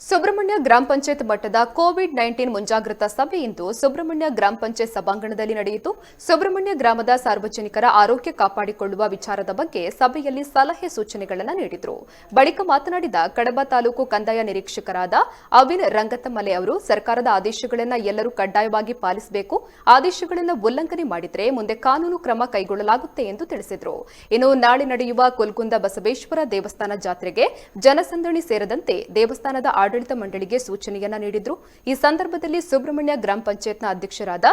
ಸುಬ್ರಹ್ಮಣ್ಯ ಗ್ರಾಮ ಪಂಚಾಯತ್ ಮಟ್ಟದ ಕೋವಿಡ್-19 ಮುಂಜಾಗ್ರತಾ ಸಭೆ ಇಂದು ಸುಬ್ರಹ್ಮಣ್ಯ ಗ್ರಾಮ ಪಂಚಾಯತ್ ಸಭಾಂಗಣದಲ್ಲಿ ನಡೆಯಿತು. ಸುಬ್ರಹ್ಮಣ್ಯ ಗ್ರಾಮದ ಸಾರ್ವಜನಿಕರ ಆರೋಗ್ಯ ಕಾಪಾಡಿಕೊಳ್ಳುವ ವಿಚಾರದ ಬಗ್ಗೆ ಸಭೆಯಲ್ಲಿ ಸಲಹೆ ಸೂಚನೆಗಳನ್ನು ನೀಡಿದರು. ಬಳಿಕ ಮಾತನಾಡಿದ ಕಡಬ ತಾಲೂಕು ಕಂದಾಯ ನಿರೀಕ್ಷಕರಾದ ಅವಿನ್ ರಂಗತಮಲೆ ಅವರು, ಸರ್ಕಾರದ ಆದೇಶಗಳನ್ನು ಎಲ್ಲರೂ ಕಡ್ಡಾಯವಾಗಿ ಪಾಲಿಸಬೇಕು. ಆದೇಶಗಳನ್ನು ಉಲ್ಲಂಘನೆ ಮಾಡಿದರೆ ಮುಂದೆ ಕಾನೂನು ಕ್ರಮ ಕೈಗೊಳ್ಳಲಾಗುತ್ತೆ ಎಂದು ತಿಳಿಸಿದರು. ಇನ್ನು ನಾಳೆ ನಡೆಯುವ ಕುಲ್ಕುಂದ ಬಸವೇಶ್ವರ ದೇವಸ್ಥಾನ ಜಾತ್ರೆಗೆ ಜನಸಂದಣಿ ಸೇರದಂತೆ ದೇವಸ್ಥಾನದ ಆಡಳಿತ ಮಂಡಳಿಗೆ ಸೂಚನೆಯನ್ನ ನೀಡಿದ್ರು. ಈ ಸಂದರ್ಭದಲ್ಲಿ ಸುಬ್ರಹ್ಮಣ್ಯ ಗ್ರಾಮ ಪಂಚಾಯತ್ನ ಅಧ್ಯಕ್ಷರಾದ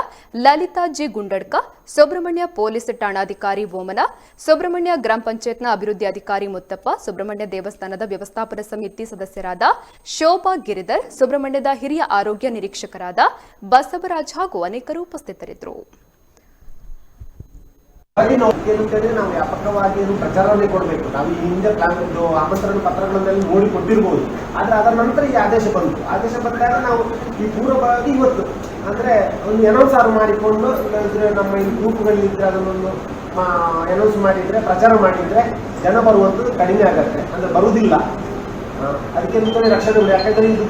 ಲಲಿತಾ ಜಿ ಗುಂಡಡ್ಕ, ಸುಬ್ರಹ್ಮಣ್ಯ ಪೊಲೀಸ್ ಠಾಣಾಧಿಕಾರಿ ಓಮನ, ಸುಬ್ರಹ್ಮಣ್ಯ ಗ್ರಾಮ ಪಂಚಾಯತ್ನ ಅಭಿವೃದ್ಧಿ ಅಧಿಕಾರಿ ಮುತ್ತಪ್ಪ, ಸುಬ್ರಹ್ಮಣ್ಯ ದೇವಸ್ಥಾನದ ವ್ಯವಸ್ಥಾಪನಾ ಸಮಿತಿ ಸದಸ್ಯರಾದ ಶೋಭಾ ಗಿರಿಧರ್, ಸುಬ್ರಹ್ಮಣ್ಯದ ಹಿರಿಯ ಆರೋಗ್ಯ ನಿರೀಕ್ಷಕರಾದ ಬಸವರಾಜ್ ಹಾಗೂ ಅನೇಕರು ಉಪಸ್ಥಿತರಿದ್ದರು. ನಾವು ವ್ಯಾಪಕವಾಗಿ ಪ್ರಚಾರವನ್ನೇ ಕೊಡಬೇಕು. ನಾವು ಈ ಹಿಂದೆ ಆಮಂತ್ರಣ ಪತ್ರಗಳಲ್ಲಿ ನೋಡಿ ಕೊಟ್ಟಿರ್ಬೋದು. ಆದ್ರೆ ಅದರ ನಂತರ ಈ ಆದೇಶ ಬಂದಾಗ ನಾವು ಈ ಪೂರ್ವವಾಗಿ ಇವತ್ತು ಅಂದ್ರೆ ಒಂದು ಅನೌನ್ಸ್ ಮಾಡಿಕೊಂಡು ನಮ್ಮ ಈ ಗ್ರೂಪ್ಗಳಿದ್ರೆ ಅದನ್ನೊಂದು ಅನೌನ್ಸ್ ಮಾಡಿದ್ರೆ, ಪ್ರಚಾರ ಮಾಡಿದ್ರೆ ಜನ ಬರುವಂಥದ್ದು ಕಡಿಮೆ ಆಗತ್ತೆ, ಅಂದ್ರೆ ಬರುವುದಿಲ್ಲ. ಅದಕ್ಕೆ ರಕ್ಷಣೆ. ಯಾಕಂದ್ರೆ ಇದು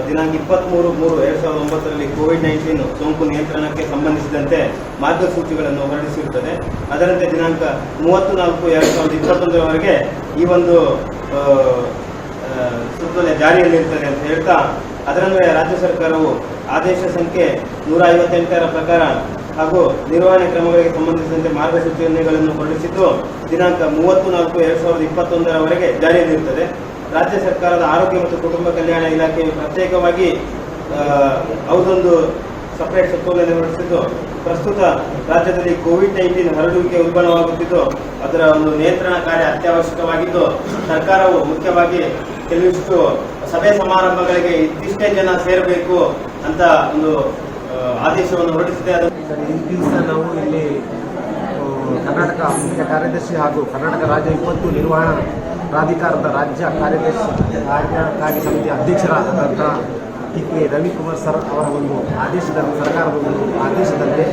ದಿನಾಂಕ 23/3/2009 ಕೋವಿಡ್-19 ಸೋಂಕು ನಿಯಂತ್ರಣಕ್ಕೆ ಸಂಬಂಧಿಸಿದಂತೆ ಮಾರ್ಗಸೂಚಿಗಳನ್ನು ಹೊರಡಿಸಿರುತ್ತದೆ. ಅದರಂತೆ ದಿನಾಂಕ 30/4/2021 ಈ ಒಂದು ಸೂಚನೆ ಜಾರಿಯಲ್ಲಿರುತ್ತದೆ ಅಂತ ಹೇಳ್ತಾ, ಅದರನ್ವಯ ರಾಜ್ಯ ಸರ್ಕಾರವು ಆದೇಶ ಸಂಖ್ಯೆ 158ರ ಪ್ರಕಾರ ಹಾಗೂ ನಿರ್ವಹಣೆ ಕ್ರಮಗಳಿಗೆ ಸಂಬಂಧಿಸಿದಂತೆ ಮಾರ್ಗಸೂಚಿಗಳನ್ನು ಹೊರಡಿಸಿದ್ದು ದಿನಾಂಕ 30/4/2021 ಜಾರಿಯಲ್ಲಿರುತ್ತದೆ. ರಾಜ್ಯ ಸರ್ಕಾರದ ಆರೋಗ್ಯ ಮತ್ತು ಕುಟುಂಬ ಕಲ್ಯಾಣ ಇಲಾಖೆಯು ಪ್ರತ್ಯೇಕವಾಗಿ ಅವರೊಂದು ಸಪರೇಟ್ ಸುತ್ತೋಲೆಯನ್ನು ಹೊರಡಿಸಿದ್ದು, ಪ್ರಸ್ತುತ ರಾಜ್ಯದಲ್ಲಿ ಕೋವಿಡ್-19 ಹರಡುವಿಕೆ ಉಲ್ಬಣವಾಗುತ್ತಿದ್ದು ಅದರ ಒಂದು ನಿಯಂತ್ರಣ ಕಾರ್ಯ ಅತ್ಯವಶ್ಯಕವಾಗಿದ್ದು, ಸರ್ಕಾರವು ಮುಖ್ಯವಾಗಿ ಕೆಲವಿಷ್ಟು ಸಭೆ ಸಮಾರಂಭಗಳಿಗೆ ಇಷ್ಟಿಷ್ಟೇ ಜನ ಸೇರಬೇಕು ಅಂತ ಒಂದು ಆದೇಶವನ್ನು ಹೊರಡಿಸಿದೆ. ಈ ದಿವಸ ನಾವು ಇಲ್ಲಿ ಕರ್ನಾಟಕ ಮುಖ್ಯ ಕಾರ್ಯದರ್ಶಿ ಹಾಗೂ ಕರ್ನಾಟಕ ರಾಜ್ಯ ವಿಪತ್ತು ನಿರ್ವಹಣಾ ಪ್ರಾಧಿಕಾರದ ರಾಜ್ಯ ಕಾರ್ಯಕಾರಿ ಸಮಿತಿಯ ಅಧ್ಯಕ್ಷರಾದಂಥ ಟಿ.ಕೆ. ರವಿಕುಮಾರ್ ಸರ್ ಅವರ ಒಂದು ಆದೇಶದಂತೆ, ಸರ್ಕಾರದ ಒಂದು ಆದೇಶದಂತೆ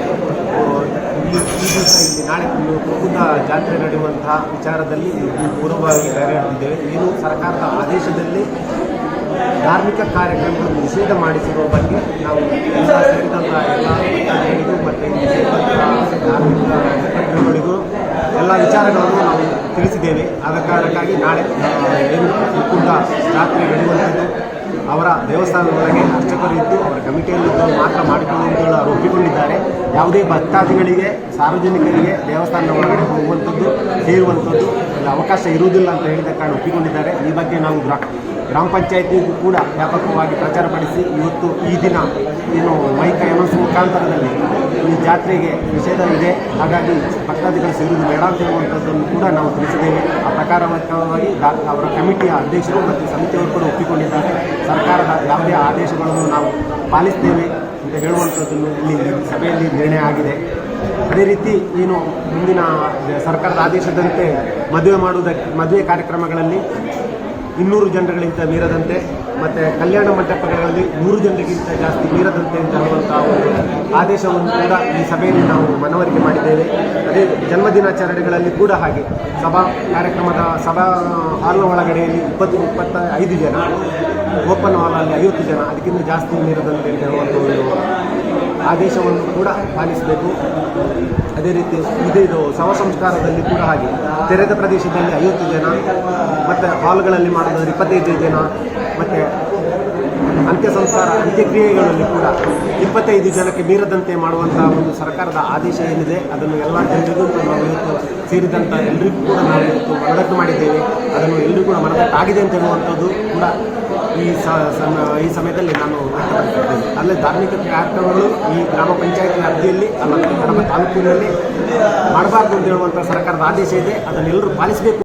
ಈ ದಿವಸ ಇಲ್ಲಿ ನಾಳೆ ಕುಲ್ಕುಂದ ಜಾತ್ರೆ ನಡೆಯುವಂತಹ ವಿಚಾರದಲ್ಲಿ ಪೂರ್ವವಾಗಿ ಕಾರ್ಯನಿರ್ವಹಿಸಿದ್ದೇವೆ. ಏನು ಸರ್ಕಾರದ ಆದೇಶದಲ್ಲಿ ಧಾರ್ಮಿಕ ಕಾರ್ಯಕ್ರಮಗಳನ್ನು ನಿಷೇಧ ಮಾಡಿಸಿರುವ ಬಗ್ಗೆ ನಾವು ಸೇರಿದಂಥ ಎಲ್ಲ ಮತ್ತು ಧಾರ್ಮಿಕ ಮುಖಂಡರುಗಳಿಗೂ ಎಲ್ಲ ವಿಚಾರಗಳನ್ನು ನಾವು ತಿಳಿಸಿದ್ದೇವೆ. ಆದ ಕಾರಣಕ್ಕಾಗಿ ನಾಳೆ ಏನು ಕುಲ್ಕುಂದ ಜಾತ್ರೆ ನಡೆಯುವಂಥದ್ದು ಅವರ ದೇವಸ್ಥಾನದೊಳಗೆ ಅರ್ಚಕರು ಇದ್ದು ಅವರ ಕಮಿಟಿಯಲ್ಲಿದ್ದು ಮಾತ್ರ ಮಾಡಿಕೊಳ್ಳುವಂಥದ್ದು ಅವರು ಒಪ್ಪಿಕೊಂಡಿದ್ದಾರೆ. ಯಾವುದೇ ಭಕ್ತಾದಿಗಳಿಗೆ, ಸಾರ್ವಜನಿಕರಿಗೆ ದೇವಸ್ಥಾನದ ಒಳಗಡೆ ಹೋಗುವಂಥದ್ದು, ಸೇರುವಂಥದ್ದು ಅವಕಾಶ ಇರುವುದಿಲ್ಲ ಅಂತ ಹೇಳಿದ ಕಾರಣ ಒಪ್ಪಿಕೊಂಡಿದ್ದಾರೆ. ಈ ಬಗ್ಗೆ ನಾವು ಗ್ರಾಮ ಪಂಚಾಯತಿಗೂ ಕೂಡ ವ್ಯಾಪಕವಾಗಿ ಪ್ರಚಾರಪಡಿಸಿ ಇವತ್ತು ಈ ದಿನ ಏನು ಮೈಕ್ ಅನೌನ್ಸ್ ಮುಖಾಂತರದಲ್ಲಿ ಈ ಜಾತ್ರೆಗೆ ನಿಷೇಧವಿದೆ, ಹಾಗಾಗಿ ಭಕ್ತಾದಿಗಳು ಸೇರುವುದು ಬೇಡ ಅಂತ ಹೇಳುವಂಥದ್ದನ್ನು ಕೂಡ ನಾವು ತಿಳಿಸಿದ್ದೇವೆ. ಆ ಪ್ರಕಾರವಾಗಿ ಅವರ ಕಮಿಟಿಯ ಅಧ್ಯಕ್ಷರು ಮತ್ತು ಸಮಿತಿಯವರು ಕೂಡ ಒಪ್ಪಿಕೊಂಡಿದ್ದಾರೆ. ಸರ್ಕಾರದ ಯಾವುದೇ ಆದೇಶಗಳನ್ನು ನಾವು ಪಾಲಿಸ್ತೇವೆ ಅಂತ ಹೇಳುವಂಥದ್ದನ್ನು ಇಲ್ಲಿ ಸಭೆಯಲ್ಲಿ ನಿರ್ಣಯ ಆಗಿದೆ. ಅದೇ ರೀತಿ ಏನು ಮುಂದಿನ ಸರ್ಕಾರದ ಆದೇಶದಂತೆ ಮದುವೆ ಕಾರ್ಯಕ್ರಮಗಳಲ್ಲಿ 200 ಜನರುಗಳಿಂದ ಮೀರದಂತೆ ಮತ್ತು ಕಲ್ಯಾಣ ಮಂಟಪಗಳಲ್ಲಿ 100 ಜನರಿಗಿಂತ ಜಾಸ್ತಿ ಮೀರದಂತೆ ಅಂತ ಹೇಳುವಂಥ ಒಂದು ಆದೇಶವನ್ನು ಕೂಡ ಈ ಸಭೆಯಲ್ಲಿ ನಾವು ಮನವರಿಕೆ ಮಾಡಿದ್ದೇವೆ. ಅದೇ ಜನ್ಮದಿನಾಚರಣೆಗಳಲ್ಲಿ ಕೂಡ ಹಾಗೆ ಸಭಾ ಹಾಲ್ನ ಒಳಗಡೆಯಲ್ಲಿ 20-25 ಜನ, ಓಪನ್ ಹಾಲಲ್ಲಿ 50 ಜನ, ಅದಕ್ಕಿಂತ ಜಾಸ್ತಿ ಮೀರದಂತೆ ಅಂತ ಹೇಳುವಂಥ ಒಂದು ಆದೇಶವನ್ನು ಕೂಡ ಪಾಲಿಸಬೇಕು. ಅದೇ ರೀತಿ ಇದು ಶವ ಸಂಸ್ಕಾರದಲ್ಲಿ ಕೂಡ ಹಾಗೆ ತೆರೆದ ಪ್ರದೇಶದಲ್ಲಿ 50 ಜನ ಮತ್ತು ಹಾಲ್ಗಳಲ್ಲಿ ಮಾಡೋದಾದ್ರೆ 25 ಜನ ಮತ್ತು ಅಂತ್ಯಕ್ರಿಯೆಗಳಲ್ಲಿ ಕೂಡ 25 ಜನಕ್ಕೆ ಮೀರದಂತೆ ಮಾಡುವಂಥ ಒಂದು ಸರ್ಕಾರದ ಆದೇಶ ಏನಿದೆ ಅದನ್ನು ಎಲ್ಲ ಜನರಿಗೂ ನಾವು ಇವತ್ತು ಸೇರಿದಂಥ ಎಲ್ಲರಿಗೂ ಕೂಡ ನಾವು ಇವತ್ತು ಮನದಟ್ಟು ಮಾಡಿದ್ದೇವೆ. ಅದನ್ನು ಎಲ್ಲರಿಗೂ ಕೂಡ ಮನದಟ್ಟಾಗಿದೆ ಅಂತ ಹೇಳುವಂಥದ್ದು ಕೂಡ ಈ ಸಮಯದಲ್ಲಿ ನಾನು ವ್ಯಕ್ತಪಡಿಸಿದ್ದೇನೆ. ಅಲ್ಲೇ ಧಾರ್ಮಿಕ ಕಾರ್ಯಕ್ರಮಗಳು ಈ ಗ್ರಾಮ ಪಂಚಾಯತ್ ವ್ಯಾಪ್ತಿಯಲ್ಲಿ ನಮ್ಮ ತಾಲೂಕಿನಲ್ಲಿ ಮಾಡಬಾರ್ದು ಅಂತ ಹೇಳುವಂಥ ಸರ್ಕಾರದ ಆದೇಶ ಇದೆ. ಅದನ್ನೆಲ್ಲರೂ ಪಾಲಿಸಬೇಕು.